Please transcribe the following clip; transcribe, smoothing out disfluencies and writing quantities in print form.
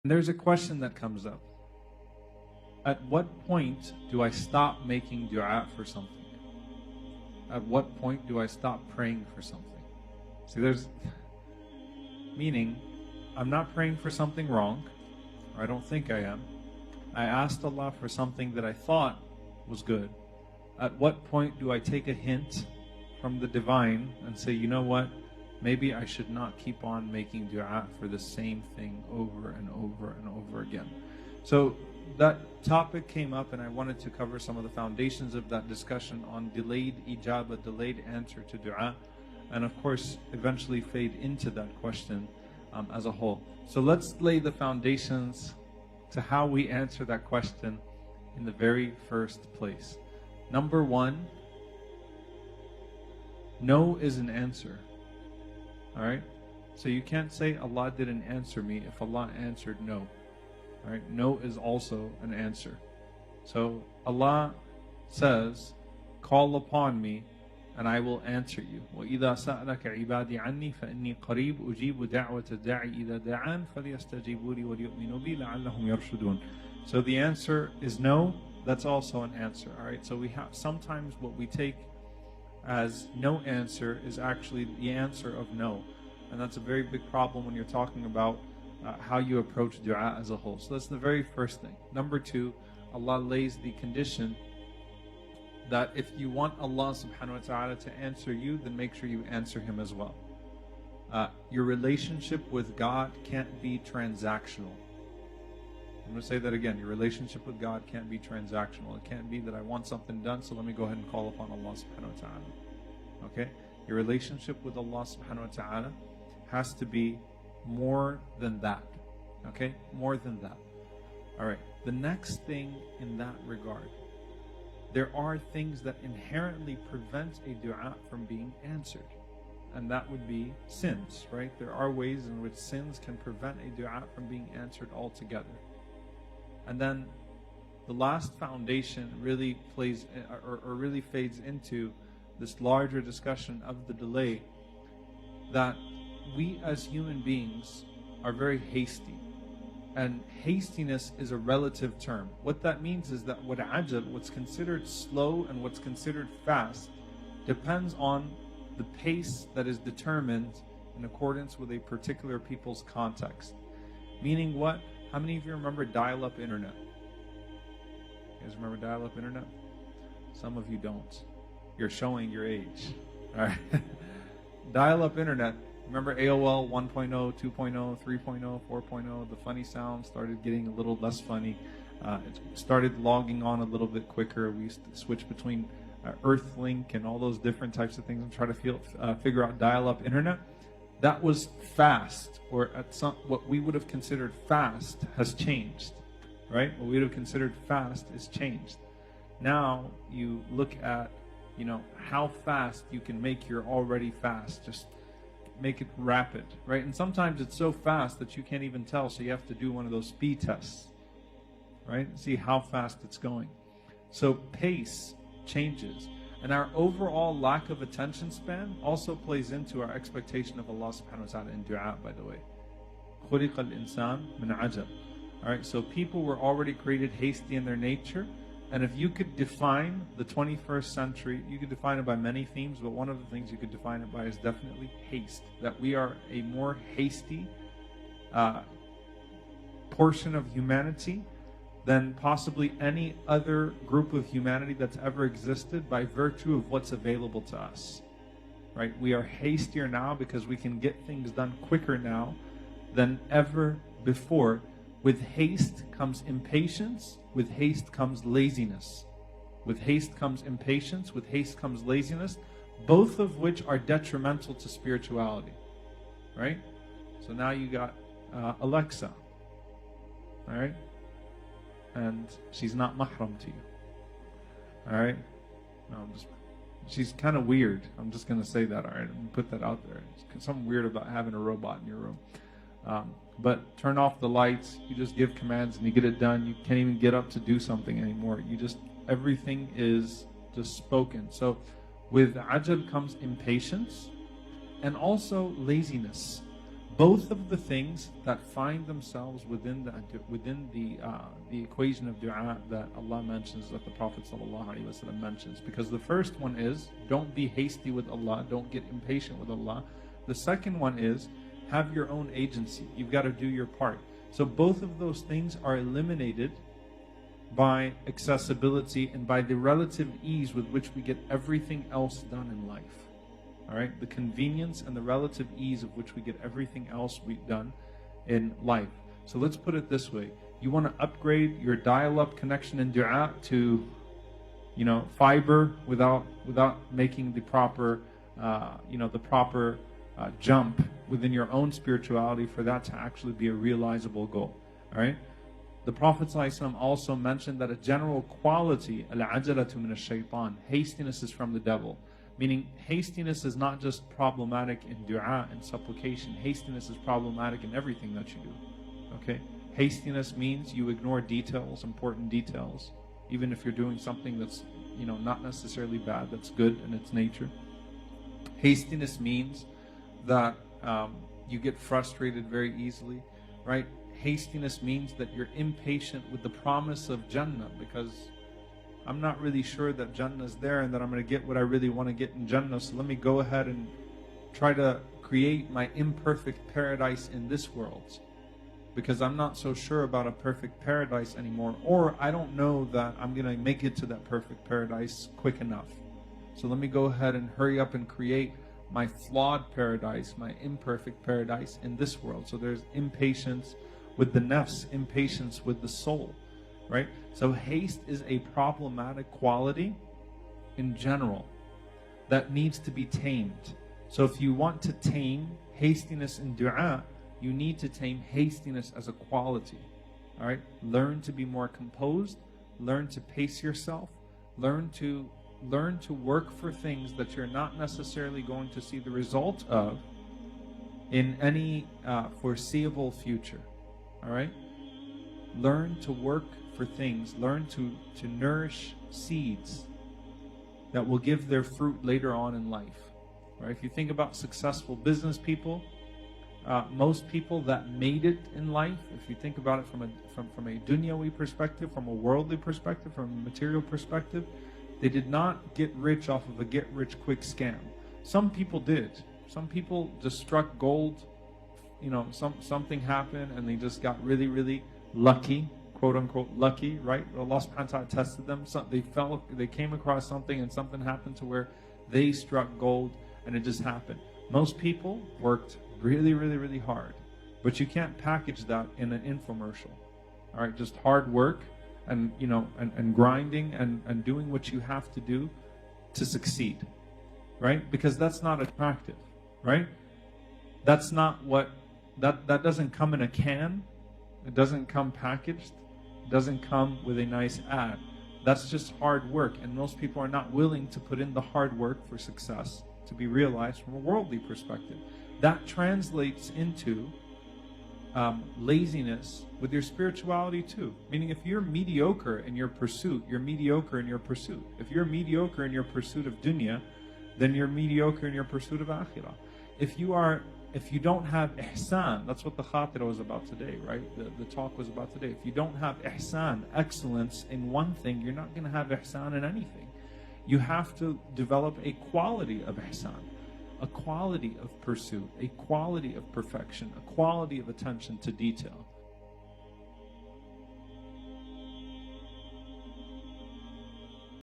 There's a question that comes up. At what point do I stop making dua for something? At what point do I stop praying for something? See, meaning, I'm not praying for something wrong, or I don't think I am. I asked Allah for something that I thought was good. At what point do I take a hint from the divine and say, you know what? Maybe I should not keep on making dua for the same thing over and over and over again. So that topic came up, and I wanted to cover some of the foundations of that discussion on delayed ijabah, delayed answer to dua, and of course eventually fade into that question as a whole. So let's lay the foundations to how we answer that question in the very first place. Number one, no is an answer. Alright? So you can't say Allah didn't answer me if Allah answered no. Alright? No is also an answer. So Allah says, call upon me and I will answer you. وَإِذَا سَأَلَكَ عِبَادِي عَنِّي فَإِنِّي قَرِيبٌ أُجِيبُ دَعْوَةَ الدَّاعِ إِذَا دَعَانِ فَلْيَسْتَجِيبُوا لِي وَلْيُؤْمِنُوا بِي لَعَلَّهُمْ يَرْشُدُونَ. So the answer is no. That's also an answer. Alright? So we have sometimes what we take as no answer is actually the answer of no. And that's a very big problem when you're talking about how you approach dua as a whole. So that's the very first thing. Number two, Allah lays the condition that if you want Allah subhanahu wa ta'ala to answer you, then make sure you answer Him as well. Your relationship with God can't be transactional. I'm going to say that again. Your relationship with God can't be transactional. It can't be that I want something done, so let me go ahead and call upon Allah subhanahu wa ta'ala. Okay? Your relationship with Allah subhanahu wa ta'ala has to be more than that. Okay? More than that. Alright. The next thing in that regard, there are things that inherently prevent a dua from being answered. And that would be sins, right? There are ways in which sins can prevent a dua from being answered altogether. And then the last foundation really plays or really fades into this larger discussion of the delay, that we as human beings are very hasty. And hastiness is a relative term. What that means is that what's considered slow and what's considered fast depends on the pace that is determined in accordance with a particular people's context. Meaning what? How many of you remember dial-up internet? You guys remember dial-up internet? Some of you don't. You're showing your age. All right. Dial-up internet. Remember AOL 1.0, 2.0, 3.0, 4.0? The funny sound started getting a little less funny. It started logging on a little bit quicker. We used to switch between Earthlink and all those different types of things and try to figure out dial-up internet. That was fast, or what we would have considered fast has changed, right? What we would have considered fast is changed. Now you look at, how fast you can make your already fast. Just make it rapid, right? And sometimes it's so fast that you can't even tell, so you have to do one of those speed tests, right? See how fast it's going. So pace changes. And our overall lack of attention span also plays into our expectation of Allah subhanahu wa ta'ala in dua, by the way. خُلِقَ الْإِنسَانُ مِنْ عَجَبٍ. Alright, so people were already created hasty in their nature. And if you could define the 21st century, you could define it by many themes, but one of the things you could define it by is definitely haste. That we are a more hasty portion of humanity than possibly any other group of humanity that's ever existed by virtue of what's available to us. Right? We are hastier now because we can get things done quicker now than ever before. With haste comes impatience. With haste comes laziness. With haste comes impatience. With haste comes laziness. Both of which are detrimental to spirituality. Right? So now you got Alexa. Alright? And she's not mahram to you. Alright? No, she's kind of weird. I'm just going to say that, alright? I'm going to put that out there. There's something weird about having a robot in your room. But turn off the lights, you just give commands and you get it done. You can't even get up to do something anymore. Everything is just spoken. So with ajal comes impatience and also laziness. both of the things that find themselves within the equation of dua that Allah mentions, that the Prophet ﷺ mentions. Because the first one is, don't be hasty with Allah, don't get impatient with Allah. The second one is, have your own agency. You've got to do your part. So both of those things are eliminated by accessibility and by the relative ease with which we get everything else done in life. All right, the convenience and the relative ease of which we get everything else we've done in life. So let's put it this way: you want to upgrade your dial-up connection in dua to, fiber without making the proper, jump within your own spirituality for that to actually be a realizable goal. All right. The Prophet ﷺ also mentioned that a general quality, al-ajalatu min ash-shaytan, hastiness is from the devil. Meaning, hastiness is not just problematic in dua and supplication. Hastiness is problematic in everything that you do. Okay? Hastiness means you ignore details, important details, even if you're doing something that's, not necessarily bad, that's good in its nature. Hastiness means that you get frustrated very easily, right? Hastiness means that you're impatient with the promise of Jannah, because I'm not really sure that Jannah is there and that I'm going to get what I really want to get in Jannah. So let me go ahead and try to create my imperfect paradise in this world, because I'm not so sure about a perfect paradise anymore. Or I don't know that I'm going to make it to that perfect paradise quick enough. So let me go ahead and hurry up and create my flawed paradise, my imperfect paradise in this world. So there's impatience with the nafs, impatience with the soul. Right? So haste is a problematic quality in general that needs to be tamed. So if you want to tame hastiness in dua, you need to tame hastiness as a quality. All right? Learn to be more composed, learn to pace yourself, learn to work for things that you're not necessarily going to see the result of in any foreseeable future. All right? Learn to work for things, learn to nourish seeds that will give their fruit later on in life. Right? If you think about successful business people, most people that made it in life, if you think about it from a dunyawi perspective, from a worldly perspective, from a material perspective, they did not get rich off of a get-rich-quick scam. Some people did. Some people just struck gold. Something happened and they just got really, really lucky, quote unquote lucky, right? Allah subhanahu wa ta'ala tested them. They came across something and something happened to where they struck gold and it just happened. Most people worked really, really, really hard, but you can't package that in an infomercial. All right, just hard work and grinding and doing what you have to do to succeed, right? Because that's not attractive, right? That's not what that doesn't come in a can. It doesn't come packaged. It doesn't come with a nice ad. That's just hard work, and most people are not willing to put in the hard work for success to be realized from a worldly perspective. That translates into laziness with your spirituality too. Meaning, if you're mediocre in your pursuit, you're mediocre in your pursuit. If you're mediocre in your pursuit of dunya, then you're mediocre in your pursuit of akhirah. If you don't have ihsan, that's what the khatira was about today, right? The talk was about today. If you don't have ihsan, excellence in one thing, you're not going to have ihsan in anything. You have to develop a quality of ihsan, a quality of pursuit, a quality of perfection, a quality of attention to detail.